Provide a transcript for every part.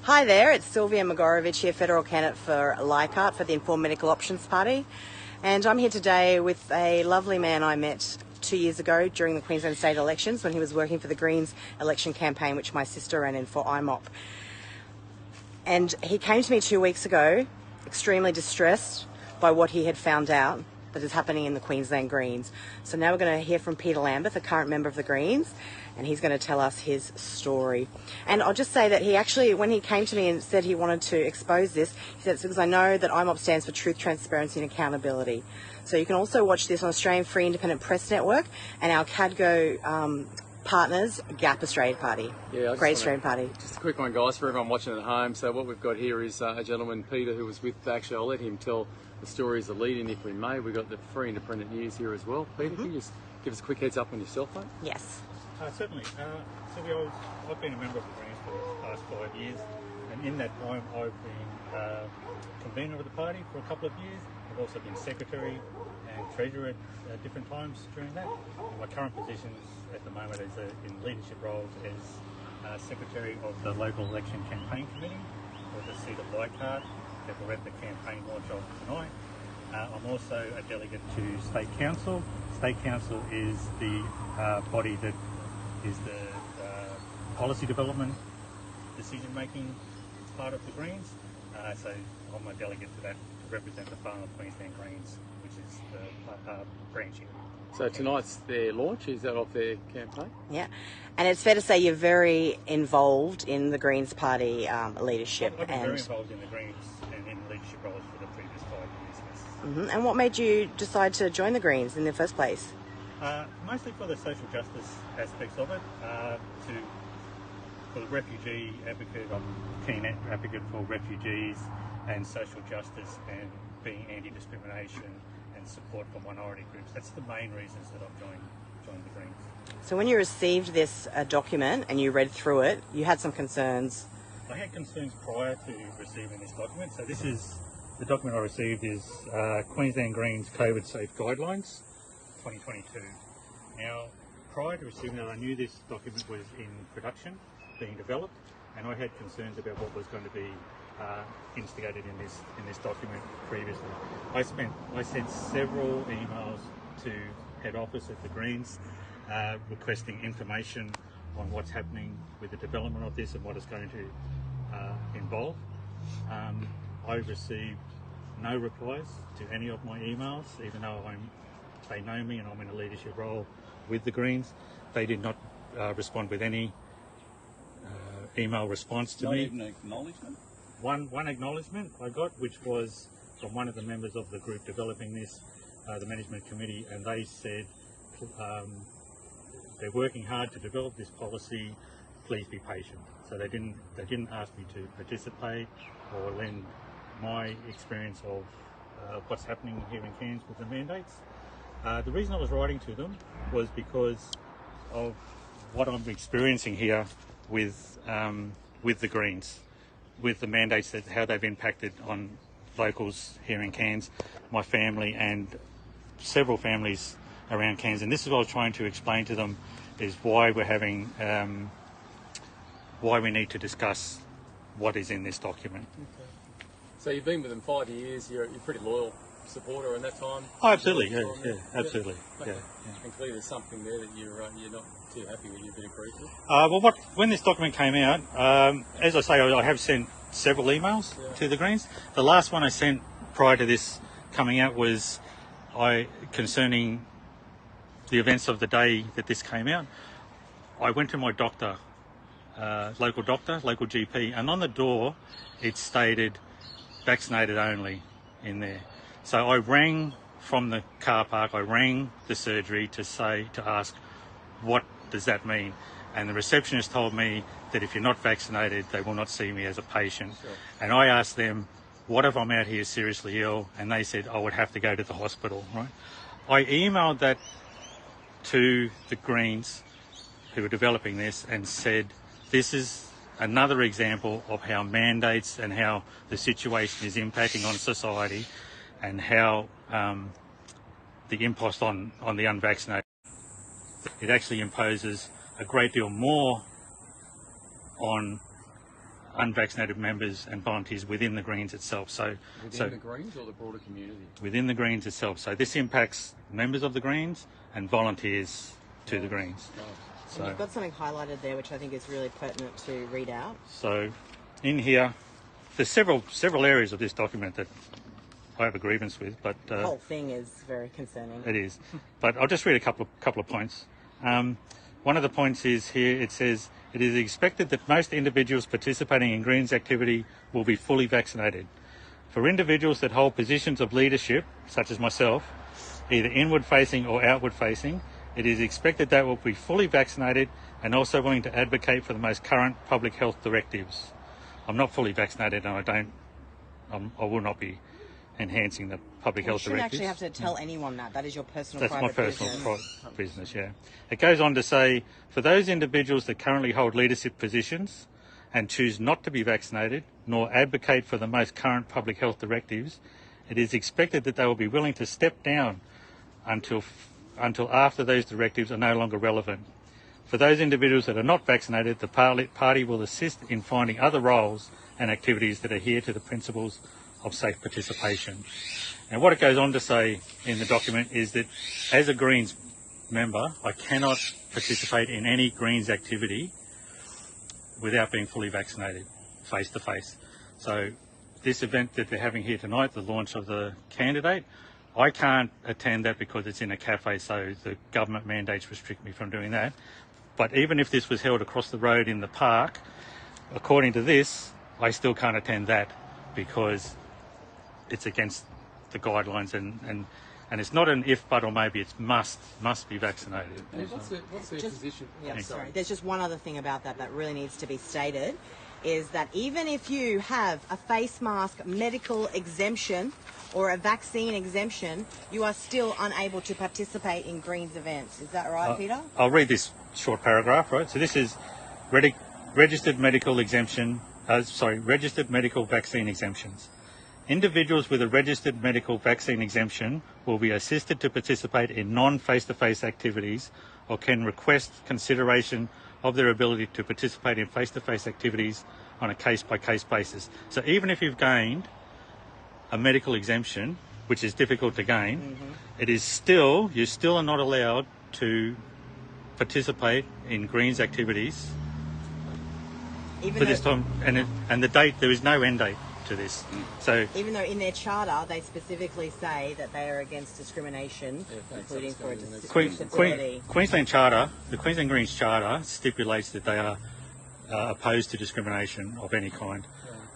Hi there, it's Sylvia Magorovich here, Federal Candidate for Leichhardt for the Informed Medical Options Party. And I'm here today with a lovely man I met 2 years ago during the Queensland state elections when he was working for the Greens election campaign, which my sister ran in for IMOP. And he came to me 2 weeks ago, extremely distressed by what he had found out that is happening in the Queensland Greens. So now we're going to hear from Peter Lambeth, a current member of the Greens, and he's going to tell us his story. And I'll just say that he actually, when he came to me and said he wanted to expose this, he said it's because I know that IMOP stands for Truth, Transparency and Accountability. So you can also watch this on Australian Free Independent Press Network and our CADGO partners, GAP Australia Party. Great Australian Party. Just a quick one, guys, for everyone watching at home. So what we've got here is a gentleman, Peter, who was with, actually I'll let him tell the story as a lead-in if we may. We've got the Free Independent News here as well. Peter, can you just give us a quick heads up on yourself, mate? Yes. Certainly. Sylvia, I've been a member of the Greens for the past 5 years, and in that time I've been convener of the party for a couple of years. I've also been secretary and treasurer at different times during that. And my current positions at the moment is in leadership roles as secretary of the local election campaign committee for the seat of Leichhardt that we're at the campaign launch of tonight. I'm also a delegate to State Council. State Council is the body that is the policy development, decision making part of the Greens. So I'm a delegate to that to represent the Far North Queensland Greens, which is the branch here. So tonight's their launch, is that of their campaign? Yeah, and it's fair to say you're very involved in the Greens Party leadership. I've been very involved in the Greens and in leadership roles for the previous 5 years, yes. And what made you decide to join the Greens in the first place? Mostly for the social justice aspects of it, for the refugee advocate. I'm a keen advocate for refugees and social justice and being anti-discrimination and support for minority groups. That's the main reasons that I've joined the Greens. So when you received this document and you read through it, you had some concerns. I had concerns prior to receiving this document. So this is, the document I received is Queensland Greens COVID Safe Guidelines 2022. Now, prior to receiving that, I knew this document was in production, being developed, and I had concerns about what was going to be instigated in this document previously. I sent several emails to head office at the Greens requesting information on what's happening with the development of this and what it's going to involve. I received no replies to any of my emails, even though they know me and I'm in a leadership role with the Greens. They did not respond with any email response to me. Not even an acknowledgement? One acknowledgement I got, which was from one of the members of the group developing this, the management committee, and they said they're working hard to develop this policy. Please be patient. So they didn't ask me to participate or lend my experience of what's happening here in Cairns with the mandates. The reason I was writing to them was because of what I'm experiencing here with the Greens, with the mandates, that how they've impacted on locals here in Cairns, my family and several families around Cairns. And this is what I was trying to explain to them, is why we're having, why we need to discuss what is in this document. Okay. So you've been with them 5 years, you're a pretty loyal supporter in that time? Oh, absolutely, yeah, absolutely. Okay. Yeah. And clearly there's something there that you're not too happy with, you've been agreed with? Well, when this document came out, as I say, I have sent several emails to the Greens. The last one I sent prior to this coming out was concerning the events of the day that this came out. I went to my doctor, local GP, and on the door it stated vaccinated only in there. So I rang from the car park, I rang the surgery to ask, what does that mean? And the receptionist told me that if you're not vaccinated, they will not see me as a patient. Sure. And I asked them, what if I'm out here seriously ill? And they said I would have to go to the hospital, right? I emailed that to the Greens who were developing this and said, this is another example of how mandates and how the situation is impacting on society, and how the impost on the unvaccinated, it actually imposes a great deal more on unvaccinated members and volunteers within the Greens itself. Within the Greens or the broader community? Within the Greens itself. So this impacts members of the Greens and volunteers to the Greens. Right. And you've got something highlighted there which I think is really pertinent to read out. So in here, there's several areas of this document that I have a grievance with, but the whole thing is very concerning. It is, but I'll just read a couple of points. One of the points is here. It says it is expected that most individuals participating in Greens activity will be fully vaccinated. For individuals that hold positions of leadership, such as myself, either inward-facing or outward-facing, it is expected that will be fully vaccinated and also willing to advocate for the most current public health directives. I'm not fully vaccinated, and I will not be enhancing the public health directives. You shouldn't actually have to tell anyone that. That is your personal That's private my personal business. business, yeah. It goes on to say, for those individuals that currently hold leadership positions and choose not to be vaccinated, nor advocate for the most current public health directives, it is expected that they will be willing to step down until after those directives are no longer relevant. For those individuals that are not vaccinated, the party will assist in finding other roles and activities that adhere to the principles of safe participation. And what it goes on to say in the document is that as a Greens member, I cannot participate in any Greens activity without being fully vaccinated, face to face. So this event that they're having here tonight, the launch of the candidate, I can't attend that because it's in a cafe, so the government mandates restrict me from doing that. But even if this was held across the road in the park, according to this, I still can't attend that because it's against the guidelines, and it's not an if, but, or maybe. It's must be vaccinated. And what's their position? Yeah, sorry. There's just one other thing about that really needs to be stated, is that even if you have a face mask medical exemption or a vaccine exemption, you are still unable to participate in Greens events. Is that right, Peter? I'll read this short paragraph, right? So this is registered medical exemption, registered medical vaccine exemptions. Individuals with a registered medical vaccine exemption will be assisted to participate in non-face-to-face activities or can request consideration of their ability to participate in face-to-face activities on a case-by-case basis. So even if you've gained a medical exemption, which is difficult to gain, it is still, you still are not allowed to participate in Greens activities for this time. And the date, there is no end date to this. So even though in their charter they specifically say that they are against discrimination, including for a disability. Queensland Charter, the Queensland Greens Charter stipulates that they are opposed to discrimination of any kind.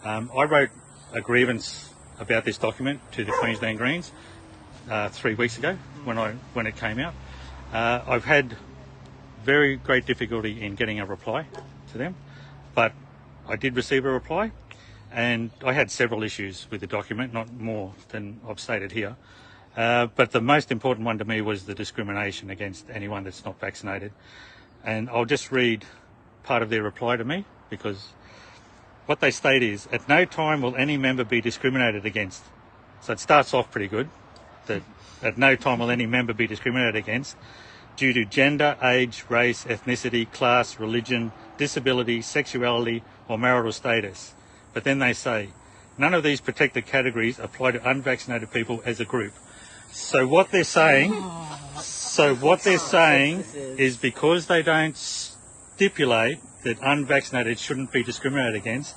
I wrote a grievance about this document to the Queensland Greens 3 weeks ago when it came out. I've had very great difficulty in getting a reply to them, but I did receive a reply. And I had several issues with the document, not more than I've stated here. But the most important one to me was the discrimination against anyone that's not vaccinated. And I'll just read part of their reply to me, because what they state is, at no time will any member be discriminated against. So it starts off pretty good, that at no time will any member be discriminated against due to gender, age, race, ethnicity, class, religion, disability, sexuality, or marital status. But then they say, none of these protected categories apply to unvaccinated people as a group. So what they're saying, is because they don't stipulate that unvaccinated shouldn't be discriminated against,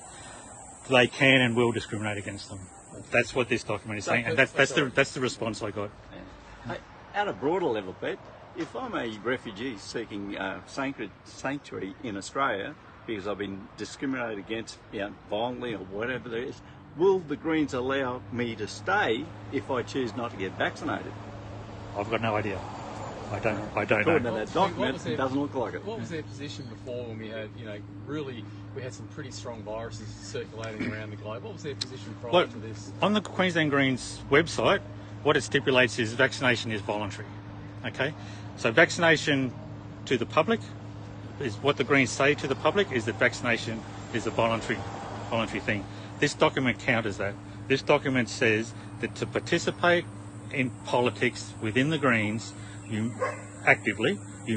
they can and will discriminate against them. That's what this document is saying, and that's the response I got. At a broader level, Pete, if I'm a refugee seeking sanctuary in Australia, because I've been discriminated against, violently or whatever there is, will the Greens allow me to stay if I choose not to get vaccinated? I've got no idea. I don't know. According to that document, it doesn't look like it. What was their position before when we had, we had some pretty strong viruses circulating around the globe? What was their position prior to this? On the Queensland Greens website, what it stipulates is vaccination is voluntary. Okay? So vaccination to the public is what the Greens say to the public, is that vaccination is a voluntary thing. This document counters that. This document says that to participate in politics within the Greens, you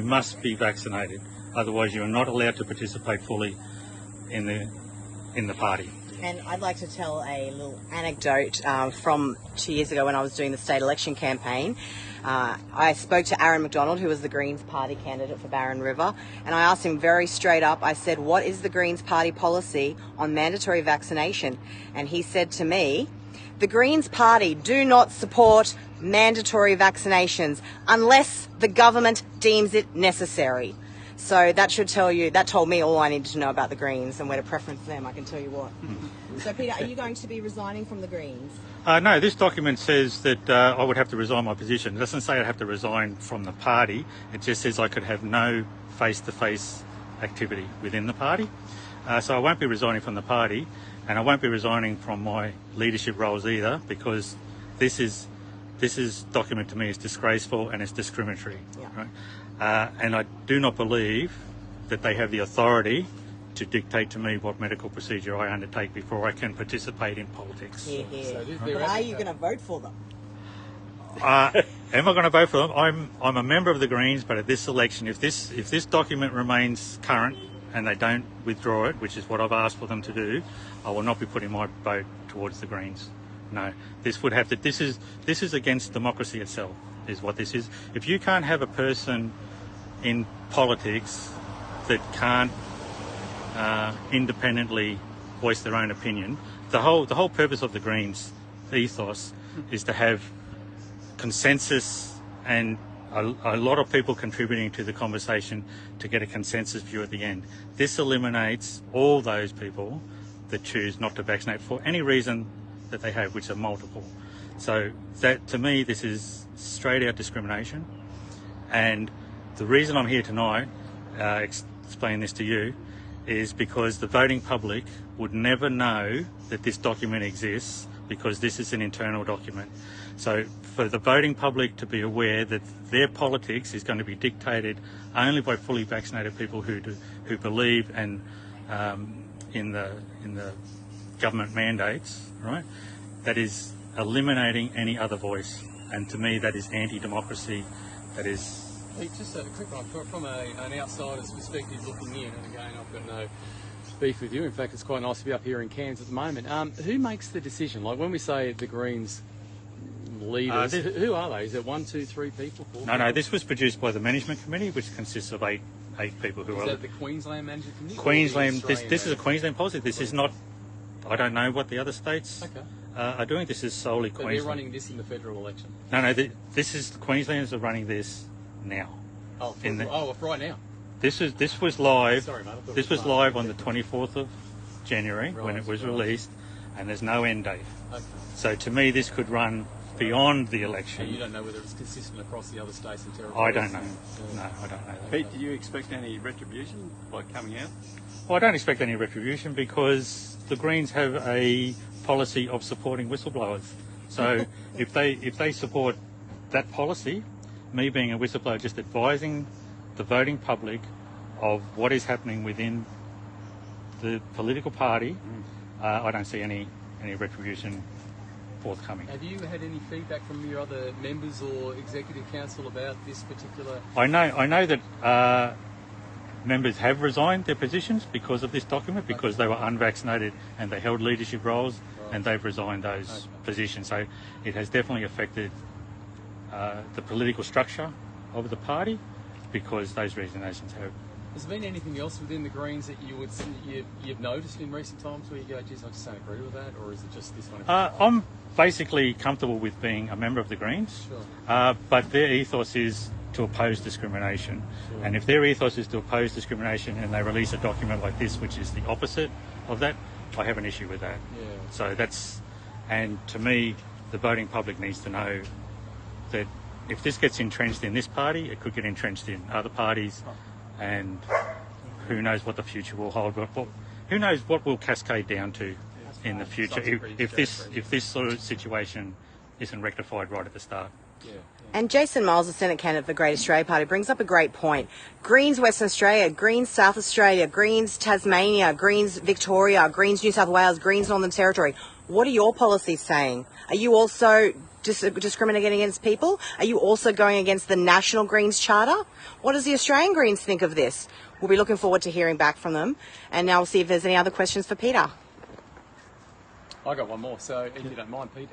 must be vaccinated. Otherwise, you are not allowed to participate fully in in the party. And I'd like to tell a little anecdote from 2 years ago when I was doing the state election campaign. I spoke to Aaron McDonald, who was the Greens party candidate for Barron River, and I asked him very straight up, I said, what is the Greens party policy on mandatory vaccination? And he said to me, the Greens party do not support mandatory vaccinations unless the government deems it necessary. So that should tell you, that told me all I needed to know about the Greens and where to preference them, I can tell you what. So Peter, are you going to be resigning from the Greens? No, this document says that I would have to resign my position. It doesn't say I'd have to resign from the party. It just says I could have no face-to-face activity within the party. So I won't be resigning from the party, and I won't be resigning from my leadership roles either, because this document to me is disgraceful and it's discriminatory. Yeah. Right? And I do not believe that they have the authority to dictate to me what medical procedure I undertake before I can participate in politics. Yeah, yeah. So But are you going to vote for them? Am I going to vote for them? I'm a member of the Greens, but at this election, if this document remains current and they don't withdraw it, which is what I've asked for them to do, I will not be putting my vote towards the Greens. No, this would have to. This is against democracy itself, is what this is. If you can't have a person in politics that can't independently voice their own opinion, the whole purpose of the Greens ethos is to have consensus and a lot of people contributing to the conversation to get a consensus view at the end. This eliminates all those people that choose not to vaccinate for any reason that they have, which are multiple. So that, to me, this is straight out discrimination. And the reason I'm here tonight, explaining this to you, is because the voting public would never know that this document exists, because this is an internal document. So for the voting public to be aware that their politics is going to be dictated only by fully vaccinated people who believe and in the government mandates, right? That is eliminating any other voice, and to me that is anti-democracy. That is. Hey, just a quick one from an outsider's perspective looking in, and again, I've got no beef with you. In fact, it's quite nice to be up here in Cairns at the moment. Who makes the decision? Like when we say the Greens leaders, who are they? Is it 1, 2, 3 people? 4 people? No. This was produced by the management committee, which consists of eight people who Is that the Queensland Management Committee? Queensland. This is a Queensland policy. This is not. I don't know what the other states are doing. This is solely So Queensland. they're running this in the federal election? No. This is Queenslanders are running this now. Oh, right now? This was live. Sorry, mate, I thought This it was was live on the 24th of January when it was Right. released, and there's no end date. Okay. So to me, this could run beyond the And election. you don't know whether it's consistent across the other states and territories? I don't know. No, I don't know that. Pete, do you expect any retribution by coming out? Well, I don't expect any retribution because the Greens have a policy of supporting whistleblowers. So if they support that policy, me being a whistleblower, just advising the voting public of what is happening within the political party, I don't see any retribution forthcoming. Have you had any feedback from your other members or executive council about this particular? I know that members have resigned their positions because of this document, because they were unvaccinated and they held leadership roles, and they've resigned those positions. So it has definitely affected the political structure of the party, because those resignations have. Has there been anything else within the Greens that you've noticed in recent times where you go, geez, I just don't agree with that, or is it just this one? I'm basically comfortable with being a member of the Greens, Sure. but their ethos is to oppose discrimination. Sure. And if their ethos is to oppose discrimination and they release a document like this, which is the opposite of that, I have an issue with that. Yeah. So and to me, the voting public needs to know that if this gets entrenched in this party, it could get entrenched in other parties, and who knows what the future will hold. But who knows what will cascade down to in the future if this sort of situation isn't rectified right at the start. Yeah. And Jason Miles, the Senate candidate for the Great Australia Party, brings up a great point. Greens Western Australia, Greens South Australia, Greens Tasmania, Greens Victoria, Greens New South Wales, Greens Northern Territory. What are your policies saying? Are you also discriminating against people? Are you also going against the National Greens Charter? What does the Australian Greens think of this? We'll be looking forward to hearing back from them. And now we'll see if there's any other questions for Peter. I got one more. So, if you don't mind, Pete,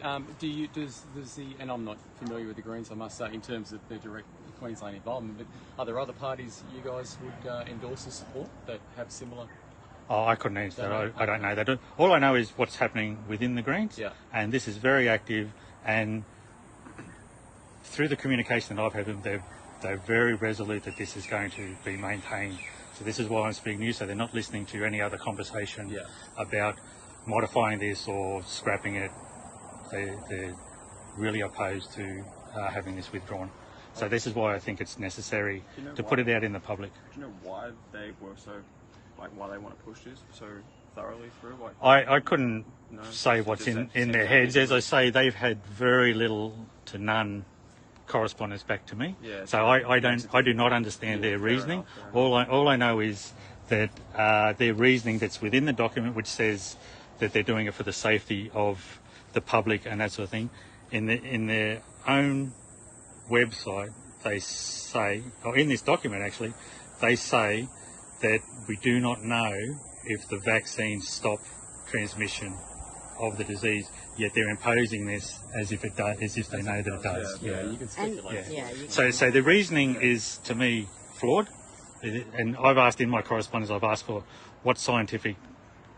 does the, and I'm not familiar with the Greens, I must say, in terms of their direct Queensland involvement, but are there other parties you guys would endorse or support that have similar? Oh, I couldn't answer that. I don't know that. All I know is what's happening within the Greens, and this is very active. And through the communication that I've had with them, they're very resolute that this is going to be maintained. So this is why I'm speaking to you. So they're not listening to any other conversation about modifying this or scrapping it. They're really opposed to having this withdrawn. So this is why I think it's necessary to put it out in the public. Do you know why they were so, why they want to push this so thoroughly through? I couldn't say what's in their heads. As I say, they've had very little to none correspondence back to me. So I do not understand their reasoning. All I know is that their reasoning that's within the document, which says that they're doing it for the safety of the public and that sort of thing, in their own website, they say, or in this document actually, they say that we do not know if the vaccines stop transmission of the disease, yet they're imposing this as if it does, as if they know that it does. You can speculate. So the reasoning is, to me, flawed. And I've asked in my correspondence, I've asked for what scientific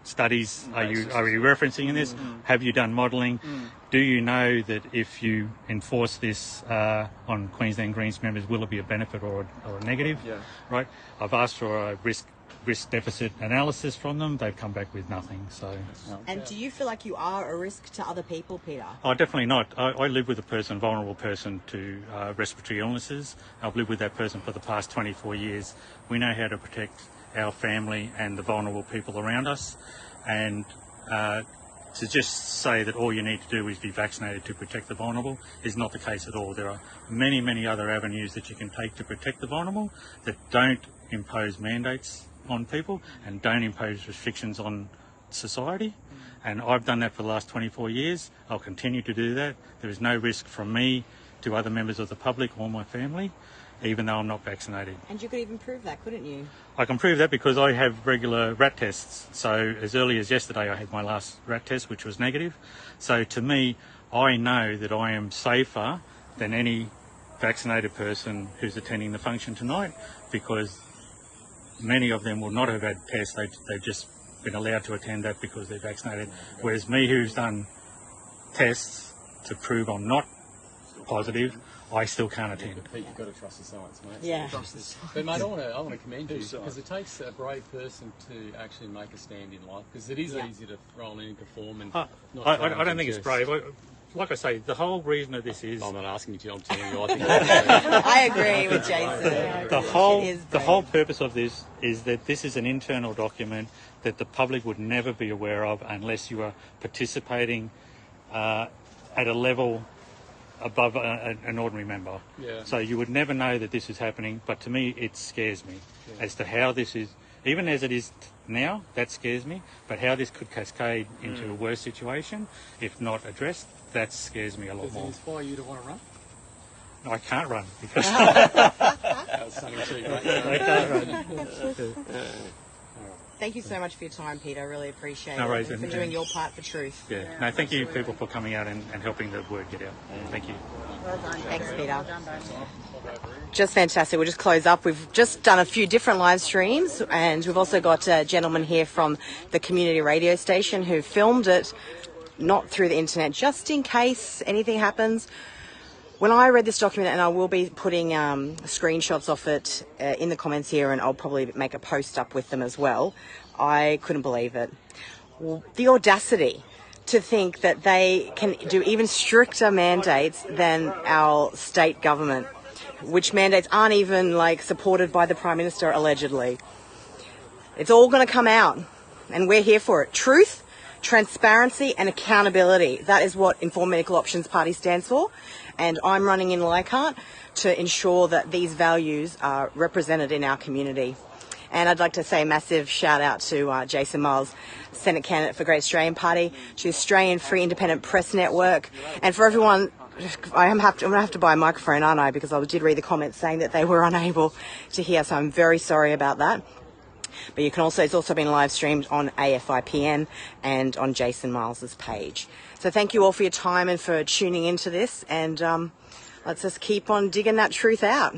studies are you referencing in this? Have you done modelling? Do you know that if you enforce this on Queensland Greens members, will it be a benefit or a negative? Right. I've asked for a risk deficit analysis from them. They've come back with nothing. So. And do you feel like you are a risk to other people, Peter? Oh, definitely not. I live with a vulnerable person to respiratory illnesses. I've lived with that person for the past 24 years. We know how to protect our family and the vulnerable people around us. And to just say that all you need to do is be vaccinated to protect the vulnerable is not the case at all. There are many, many other avenues that you can take to protect the vulnerable that don't impose mandates on people and don't impose restrictions on society. And I've done that for the last 24 years. I'll continue to do that. There is no risk from me to other members of the public or my family, even though I'm not vaccinated. And you could even prove that, couldn't you? I can prove that because I have regular rat tests. So as early as yesterday, I had my last rat test, which was negative. So to me, I know that I am safer than any vaccinated person who's attending the function tonight, because many of them will not have had tests. They've just been allowed to attend that because they're vaccinated. Whereas me, who's done tests to prove I'm not positive, I still can't attend. Pete, you've got to trust the science, mate. Yeah. But mate, I want to commend you, because it takes a brave person to actually make a stand in life, because it is easy to roll in and conform and I don't think it's brave. Like I say, the whole reason of this is... I'm not asking you to, I'm telling you. I think I agree with Jason. The whole purpose of this is that this is an internal document that the public would never be aware of unless you are participating at a level above an ordinary member. So you would never know that this is happening, but to me it scares me as to how this is, even as it is now, that scares me, but how this could cascade into a worse situation if not addressed, that scares me a lot more. Does it inspire you to want to run? No, I can't run because That was something too, mate. I can't run. Thank you so much for your time, Peter. I really appreciate No it. worries, And for doing your part for truth. No, thank you people for coming out and helping the word get out. Thank you. Thanks, Peter. Just fantastic. We'll just close up. We've just done a few different live streams, and we've also got a gentleman here from the community radio station who filmed it, not through the internet, just in case anything happens. When I read this document, and I will be putting screenshots of it in the comments here, and I'll probably make a post up with them as well, I couldn't believe it. The audacity to think that they can do even stricter mandates than our state government, which mandates aren't even supported by the Prime Minister, allegedly. It's all going to come out, and we're here for it. Truth, transparency and accountability. That is what Informed Medical Options Party stands for. And I'm running in Leichhardt to ensure that these values are represented in our community. And I'd like to say a massive shout out to Jason Miles, Senate candidate for Great Australian Party, to Australian Free Independent Press Network, and for everyone. I'm going to have to buy a microphone, aren't I? Because I did read the comments saying that they were unable to hear, so I'm very sorry about that. But you can also, it's also been live streamed on AFIPN and on Jason Miles's page. So thank you all for your time and for tuning into this, and let's just keep on digging that truth out.